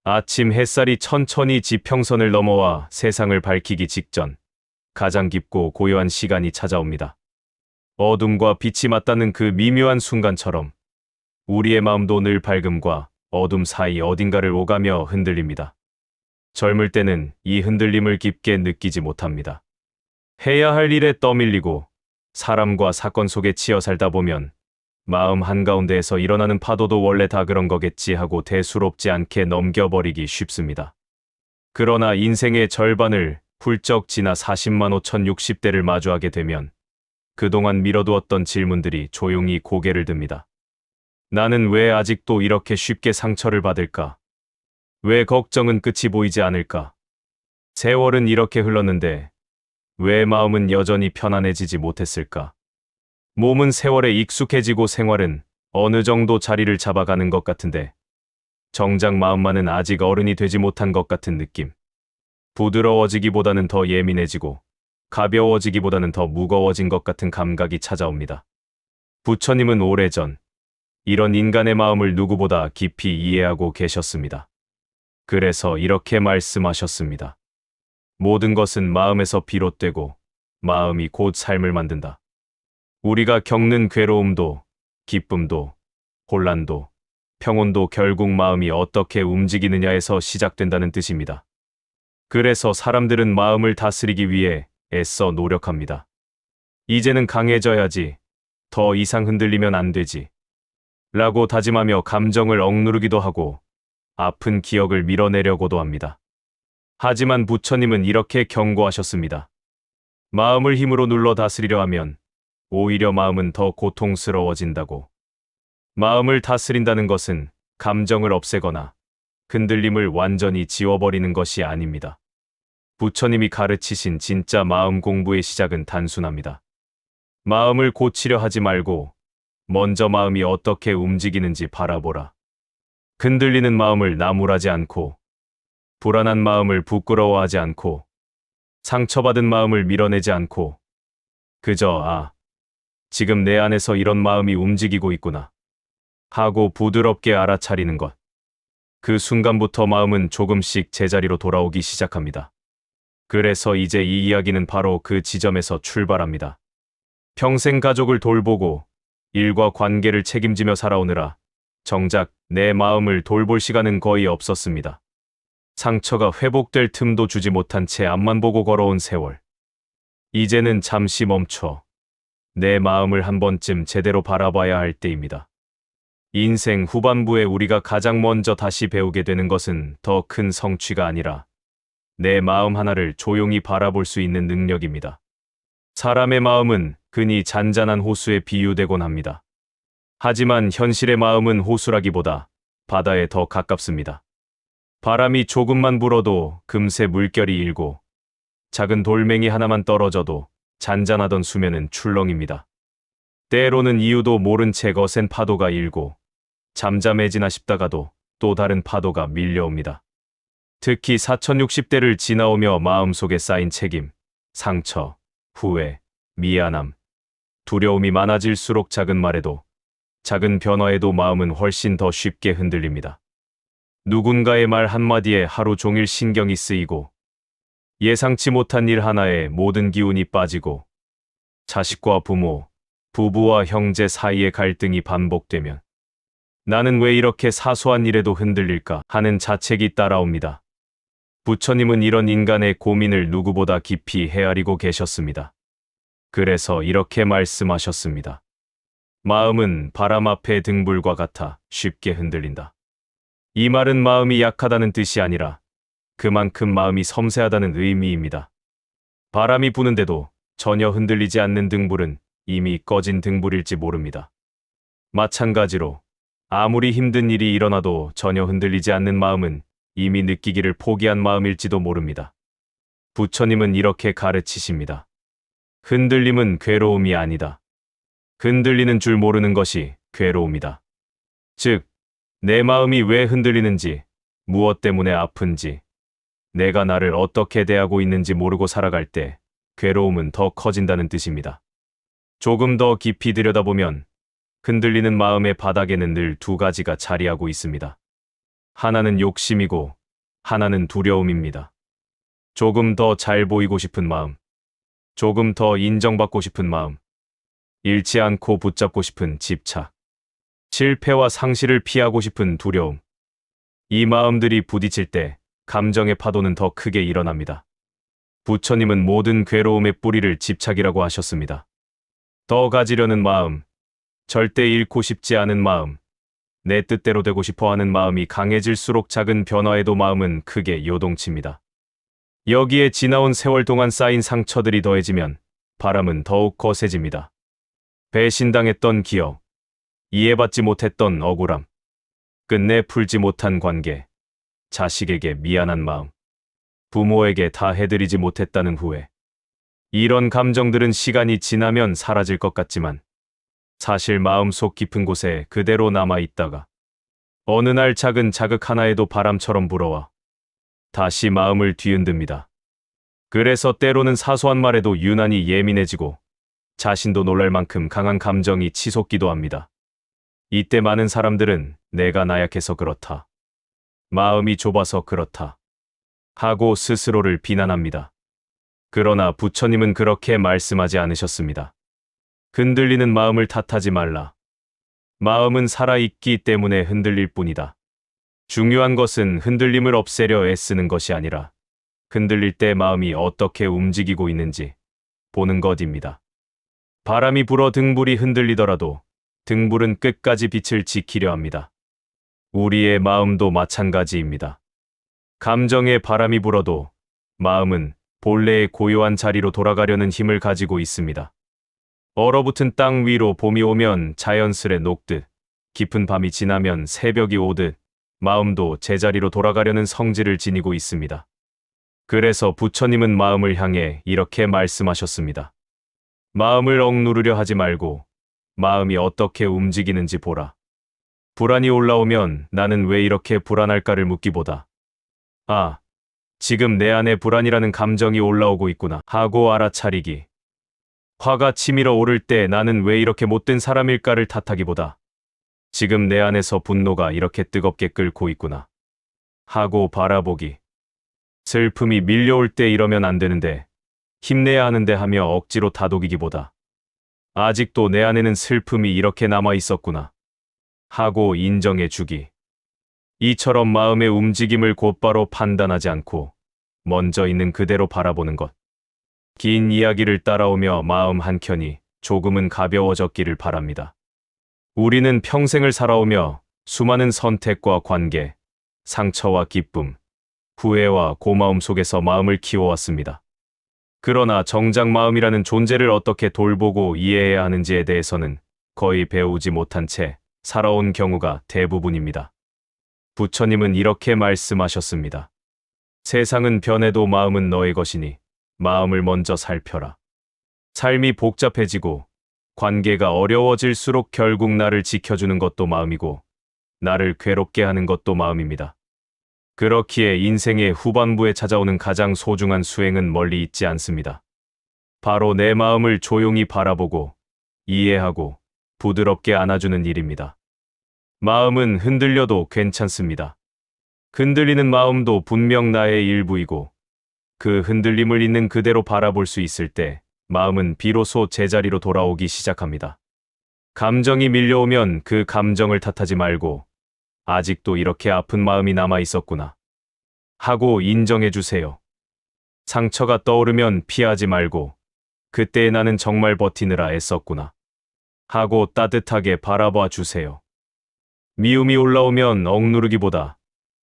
아침 햇살이 천천히 지평선을 넘어와 세상을 밝히기 직전 가장 깊고 고요한 시간이 찾아옵니다. 어둠과 빛이 맞닿는 그 미묘한 순간처럼 우리의 마음도 늘 밝음과 어둠 사이 어딘가를 오가며 흔들립니다. 젊을 때는 이 흔들림을 깊게 느끼지 못합니다. 해야 할 일에 떠밀리고 사람과 사건 속에 치여 살다 보면 마음 한가운데에서 일어나는 파도도 원래 다 그런 거겠지 하고 대수롭지 않게 넘겨버리기 쉽습니다. 그러나 인생의 절반을 훌쩍 지나 40만 5,060대를 마주하게 되면 그동안 미뤄두었던 질문들이 조용히 고개를 듭니다. 나는 왜 아직도 이렇게 쉽게 상처를 받을까? 왜 걱정은 끝이 보이지 않을까? 세월은 이렇게 흘렀는데 왜 마음은 여전히 편안해지지 못했을까? 몸은 세월에 익숙해지고 생활은 어느 정도 자리를 잡아가는 것 같은데 정작 마음만은 아직 어른이 되지 못한 것 같은 느낌. 부드러워지기보다는 더 예민해지고 가벼워지기보다는 더 무거워진 것 같은 감각이 찾아옵니다. 부처님은 오래전 이런 인간의 마음을 누구보다 깊이 이해하고 계셨습니다. 그래서 이렇게 말씀하셨습니다. 모든 것은 마음에서 비롯되고 마음이 곧 삶을 만든다. 우리가 겪는 괴로움도 기쁨도 혼란도 평온도 결국 마음이 어떻게 움직이느냐에서 시작된다는 뜻입니다. 그래서 사람들은 마음을 다스리기 위해 애써 노력합니다. 이제는 강해져야지, 더 이상 흔들리면 안 되지 라고 다짐하며 감정을 억누르기도 하고 아픈 기억을 밀어내려고도 합니다. 하지만 부처님은 이렇게 경고하셨습니다. 마음을 힘으로 눌러 다스리려 하면 오히려 마음은 더 고통스러워진다고. 마음을 다스린다는 것은 감정을 없애거나 흔들림을 완전히 지워버리는 것이 아닙니다. 부처님이 가르치신 진짜 마음 공부의 시작은 단순합니다. 마음을 고치려 하지 말고 먼저 마음이 어떻게 움직이는지 바라보라. 흔들리는 마음을 나무라지 않고 불안한 마음을 부끄러워하지 않고 상처받은 마음을 밀어내지 않고 그저 지금 내 안에서 이런 마음이 움직이고 있구나 하고 부드럽게 알아차리는 것. 그 순간부터 마음은 조금씩 제자리로 돌아오기 시작합니다. 그래서 이제 이 이야기는 바로 그 지점에서 출발합니다. 평생 가족을 돌보고 일과 관계를 책임지며 살아오느라 정작 내 마음을 돌볼 시간은 거의 없었습니다. 상처가 회복될 틈도 주지 못한 채 앞만 보고 걸어온 세월. 이제는 잠시 멈춰 내 마음을 한 번쯤 제대로 바라봐야 할 때입니다. 인생 후반부에 우리가 가장 먼저 다시 배우게 되는 것은 더 큰 성취가 아니라 내 마음 하나를 조용히 바라볼 수 있는 능력입니다. 사람의 마음은 흔히 잔잔한 호수에 비유되곤 합니다. 하지만 현실의 마음은 호수라기보다 바다에 더 가깝습니다. 바람이 조금만 불어도 금세 물결이 일고 작은 돌멩이 하나만 떨어져도 잔잔하던 수면은 출렁입니다. 때로는 이유도 모른 채 거센 파도가 일고 잠잠해지나 싶다가도 또 다른 파도가 밀려옵니다. 특히 4060대를 지나오며 마음속에 쌓인 책임, 상처, 후회, 미안함, 두려움이 많아질수록 작은 말에도 작은 변화에도 마음은 훨씬 더 쉽게 흔들립니다. 누군가의 말 한마디에 하루 종일 신경이 쓰이고 예상치 못한 일 하나에 모든 기운이 빠지고 자식과 부모, 부부와 형제 사이의 갈등이 반복되면 나는 왜 이렇게 사소한 일에도 흔들릴까 하는 자책이 따라옵니다. 부처님은 이런 인간의 고민을 누구보다 깊이 헤아리고 계셨습니다. 그래서 이렇게 말씀하셨습니다. 마음은 바람 앞의 등불과 같아 쉽게 흔들린다. 이 말은 마음이 약하다는 뜻이 아니라 그만큼 마음이 섬세하다는 의미입니다. 바람이 부는데도 전혀 흔들리지 않는 등불은 이미 꺼진 등불일지 모릅니다. 마찬가지로 아무리 힘든 일이 일어나도 전혀 흔들리지 않는 마음은 이미 느끼기를 포기한 마음일지도 모릅니다. 부처님은 이렇게 가르치십니다. 흔들림은 괴로움이 아니다. 흔들리는 줄 모르는 것이 괴로움이다. 즉, 내 마음이 왜 흔들리는지, 무엇 때문에 아픈지, 내가 나를 어떻게 대하고 있는지 모르고 살아갈 때 괴로움은 더 커진다는 뜻입니다. 조금 더 깊이 들여다보면 흔들리는 마음의 바닥에는 늘 두 가지가 자리하고 있습니다. 하나는 욕심이고 하나는 두려움입니다. 조금 더 잘 보이고 싶은 마음, 조금 더 인정받고 싶은 마음, 잃지 않고 붙잡고 싶은 집착, 실패와 상실을 피하고 싶은 두려움. 이 마음들이 부딪힐 때 감정의 파도는 더 크게 일어납니다. 부처님은 모든 괴로움의 뿌리를 집착이라고 하셨습니다. 더 가지려는 마음, 절대 잃고 싶지 않은 마음, 내 뜻대로 되고 싶어 하는 마음이 강해질수록 작은 변화에도 마음은 크게 요동칩니다. 여기에 지나온 세월 동안 쌓인 상처들이 더해지면 바람은 더욱 거세집니다. 배신당했던 기억, 이해받지 못했던 억울함, 끝내 풀지 못한 관계, 자식에게 미안한 마음, 부모에게 다 해드리지 못했다는 후회. 이런 감정들은 시간이 지나면 사라질 것 같지만 사실 마음속 깊은 곳에 그대로 남아있다가 어느 날 작은 자극 하나에도 바람처럼 불어와 다시 마음을 뒤흔듭니다. 그래서 때로는 사소한 말에도 유난히 예민해지고 자신도 놀랄 만큼 강한 감정이 치솟기도 합니다. 이때 많은 사람들은 내가 나약해서 그렇다, 마음이 좁아서 그렇다 하고 스스로를 비난합니다. 그러나 부처님은 그렇게 말씀하지 않으셨습니다. 흔들리는 마음을 탓하지 말라. 마음은 살아있기 때문에 흔들릴 뿐이다. 중요한 것은 흔들림을 없애려 애쓰는 것이 아니라 흔들릴 때 마음이 어떻게 움직이고 있는지 보는 것입니다. 바람이 불어 등불이 흔들리더라도 등불은 끝까지 빛을 지키려 합니다. 우리의 마음도 마찬가지입니다. 감정에 바람이 불어도 마음은 본래의 고요한 자리로 돌아가려는 힘을 가지고 있습니다. 얼어붙은 땅 위로 봄이 오면 자연스레 녹듯, 깊은 밤이 지나면 새벽이 오듯 마음도 제자리로 돌아가려는 성질을 지니고 있습니다. 그래서 부처님은 마음을 향해 이렇게 말씀하셨습니다. 마음을 억누르려 하지 말고 마음이 어떻게 움직이는지 보라. 불안이 올라오면 나는 왜 이렇게 불안할까를 묻기보다 아, 지금 내 안에 불안이라는 감정이 올라오고 있구나 하고 알아차리기. 화가 치밀어 오를 때 나는 왜 이렇게 못된 사람일까를 탓하기보다 지금 내 안에서 분노가 이렇게 뜨겁게 끓고 있구나 하고 바라보기. 슬픔이 밀려올 때 이러면 안 되는데, 힘내야 하는데 하며 억지로 다독이기보다 아직도 내 안에는 슬픔이 이렇게 남아 있었구나 하고 인정해 주기. 이처럼 마음의 움직임을 곧바로 판단하지 않고 먼저 있는 그대로 바라보는 것. 긴 이야기를 따라오며 마음 한켠이 조금은 가벼워졌기를 바랍니다. 우리는 평생을 살아오며 수많은 선택과 관계, 상처와 기쁨, 후회와 고마움 속에서 마음을 키워왔습니다. 그러나 정작 마음이라는 존재를 어떻게 돌보고 이해해야 하는지에 대해서는 거의 배우지 못한 채 살아온 경우가 대부분입니다. 부처님은 이렇게 말씀하셨습니다. 세상은 변해도 마음은 너의 것이니 마음을 먼저 살펴라. 삶이 복잡해지고 관계가 어려워질수록 결국 나를 지켜주는 것도 마음이고 나를 괴롭게 하는 것도 마음입니다. 그렇기에 인생의 후반부에 찾아오는 가장 소중한 수행은 멀리 있지 않습니다. 바로 내 마음을 조용히 바라보고 이해하고 부드럽게 안아주는 일입니다. 마음은 흔들려도 괜찮습니다. 흔들리는 마음도 분명 나의 일부이고 그 흔들림을 있는 그대로 바라볼 수 있을 때 마음은 비로소 제자리로 돌아오기 시작합니다. 감정이 밀려오면 그 감정을 탓하지 말고 아직도 이렇게 아픈 마음이 남아 있었구나 하고 인정해 주세요. 상처가 떠오르면 피하지 말고 그때 나는 정말 버티느라 애썼구나 하고 따뜻하게 바라봐 주세요. 미움이 올라오면 억누르기보다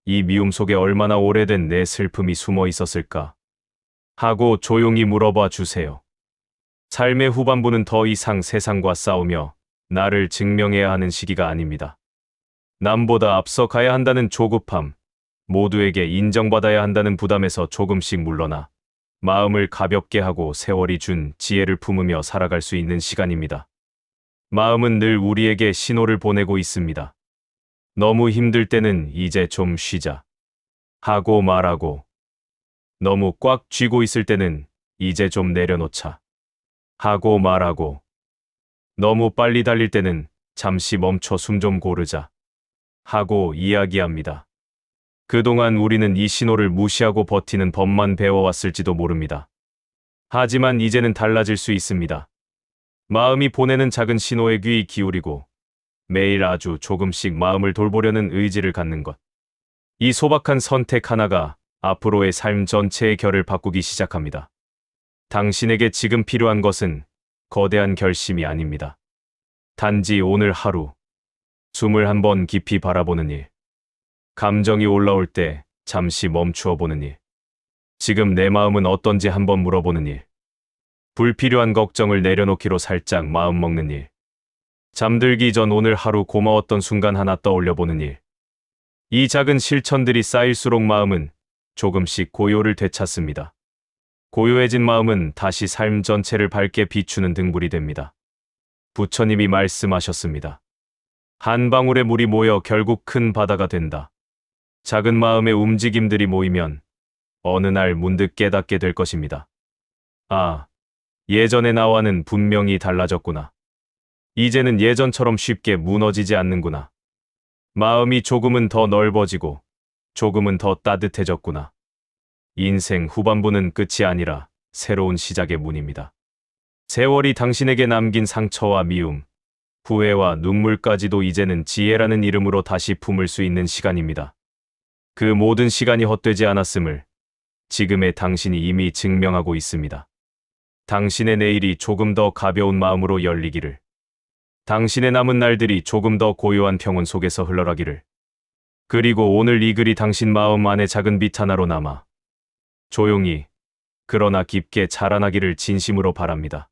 이 미움 속에 얼마나 오래된 내 슬픔이 숨어 있었을까 하고 조용히 물어봐 주세요. 삶의 후반부는 더 이상 세상과 싸우며 나를 증명해야 하는 시기가 아닙니다. 남보다 앞서 가야 한다는 조급함, 모두에게 인정받아야 한다는 부담에서 조금씩 물러나 마음을 가볍게 하고 세월이 준 지혜를 품으며 살아갈 수 있는 시간입니다. 마음은 늘 우리에게 신호를 보내고 있습니다. 너무 힘들 때는 이제 좀 쉬자 하고 말하고, 너무 꽉 쥐고 있을 때는 이제 좀 내려놓자 하고 말하고, 너무 빨리 달릴 때는 잠시 멈춰 숨 좀 고르자 하고 이야기합니다. 그동안 우리는 이 신호를 무시하고 버티는 법만 배워왔을지도 모릅니다. 하지만 이제는 달라질 수 있습니다. 마음이 보내는 작은 신호에 귀 기울이고 매일 아주 조금씩 마음을 돌보려는 의지를 갖는 것. 이 소박한 선택 하나가 앞으로의 삶 전체의 결을 바꾸기 시작합니다. 당신에게 지금 필요한 것은 거대한 결심이 아닙니다. 단지 오늘 하루, 숨을 한번 깊이 바라보는 일. 감정이 올라올 때 잠시 멈추어 보는 일. 지금 내 마음은 어떤지 한번 물어보는 일. 불필요한 걱정을 내려놓기로 살짝 마음 먹는 일. 잠들기 전 오늘 하루 고마웠던 순간 하나 떠올려 보는 일. 이 작은 실천들이 쌓일수록 마음은 조금씩 고요를 되찾습니다. 고요해진 마음은 다시 삶 전체를 밝게 비추는 등불이 됩니다. 부처님이 말씀하셨습니다. 한 방울의 물이 모여 결국 큰 바다가 된다. 작은 마음의 움직임들이 모이면 어느 날 문득 깨닫게 될 것입니다. 아, 예전의 나와는 분명히 달라졌구나. 이제는 예전처럼 쉽게 무너지지 않는구나. 마음이 조금은 더 넓어지고 조금은 더 따뜻해졌구나. 인생 후반부는 끝이 아니라 새로운 시작의 문입니다. 세월이 당신에게 남긴 상처와 미움, 후회와 눈물까지도 이제는 지혜라는 이름으로 다시 품을 수 있는 시간입니다. 그 모든 시간이 헛되지 않았음을 지금의 당신이 이미 증명하고 있습니다. 당신의 내일이 조금 더 가벼운 마음으로 열리기를. 당신의 남은 날들이 조금 더 고요한 평온 속에서 흘러가기를. 그리고 오늘 이 글이 당신 마음 안에 작은 빛 하나로 남아 조용히 그러나 깊게 자라나기를 진심으로 바랍니다.